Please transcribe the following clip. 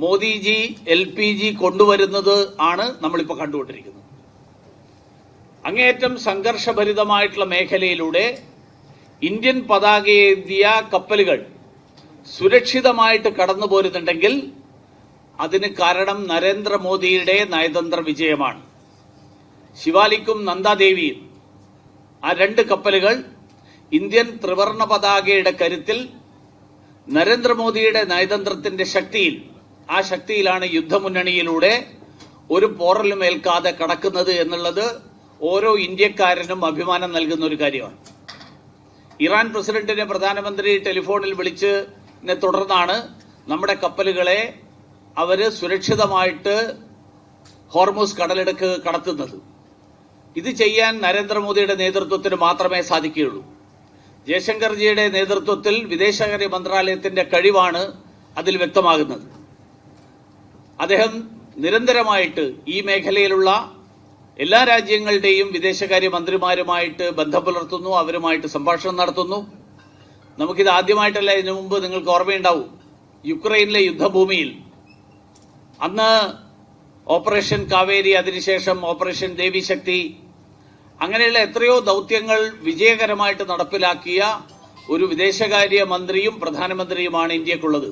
Modiji LPG കൊണ്ടുവരുന്നത് ആണ് നമ്മളിപ്പോൾ കണ്ടുകൊണ്ടിരിക്കുന്നത്. അങ്ങേയറ്റം സംഘർഷഭരിതമായിട്ടുള്ള മേഖലയിലൂടെ ഇന്ത്യൻ പതാകയേന്തിയ കപ്പലുകൾ സുരക്ഷിതമായിട്ട് കടന്നു പോരുന്നുണ്ടെങ്കിൽ അതിന് കാരണം നരേന്ദ്രമോദിയുടെ നയതന്ത്ര വിജയമാണ്. ശിവാലിക്കും നന്ദാദേവിയും ആ രണ്ട് കപ്പലുകൾ ഇന്ത്യൻ ത്രിവർണ പതാകയുടെ കരുത്തിൽ നരേന്ദ്രമോദിയുടെ നയതന്ത്രത്തിന്റെ ശക്തിയിൽ, ആ ശക്തിയിലാണ് യുദ്ധമുന്നണിയിലൂടെ ഒരു പോറലും ഏൽക്കാതെ കടക്കുന്നത് എന്നുള്ളത് ഓരോ ഇന്ത്യക്കാരനും അഭിമാനം നൽകുന്ന ഒരു കാര്യമാണ്. ഇറാൻ പ്രസിഡന്റിനെ പ്രധാനമന്ത്രി ടെലിഫോണിൽ വിളിച്ചതിനെ തുടർന്നാണ് നമ്മുടെ കപ്പലുകളെ അവര് സുരക്ഷിതമായിട്ട് ഹോർമൂസ് കടലിടുക്ക് കടത്തുന്നത്. ഇത് ചെയ്യാൻ നരേന്ദ്രമോദിയുടെ നേതൃത്വത്തിന് മാത്രമേ സാധിക്കുകയുള്ളൂ. ജയശങ്കർജിയുടെ നേതൃത്വത്തിൽ വിദേശകാര്യ മന്ത്രാലയത്തിന്റെ കഴിവാണ് അതിൽ വ്യക്തമാകുന്നത്. അദ്ദേഹം നിരന്തരമായിട്ട് ഈ മേഖലയിലുള്ള എല്ലാ രാജ്യങ്ങളുടെയും വിദേശകാര്യ മന്ത്രിമാരുമായിട്ട് ബന്ധം പുലർത്തുന്നു, അവരുമായിട്ട് സംഭാഷണം നടത്തുന്നു. നമുക്കിത് ആദ്യമായിട്ടല്ല, ഇതിനു മുമ്പ് നിങ്ങൾക്ക് ഓർമ്മയുണ്ടാവും, യുക്രൈനിലെ യുദ്ധഭൂമിയിൽ അന്ന് ഓപ്പറേഷൻ കാവേരി, അതിനുശേഷം ഓപ്പറേഷൻ ദേവിശക്തി, അങ്ങനെയുള്ള എത്രയോ ദൌത്യങ്ങൾ വിജയകരമായിട്ട് നടപ്പിലാക്കിയ ഒരു വിദേശകാര്യ മന്ത്രിയും പ്രധാനമന്ത്രിയുമാണ് ഇന്ത്യക്കുള്ളത്.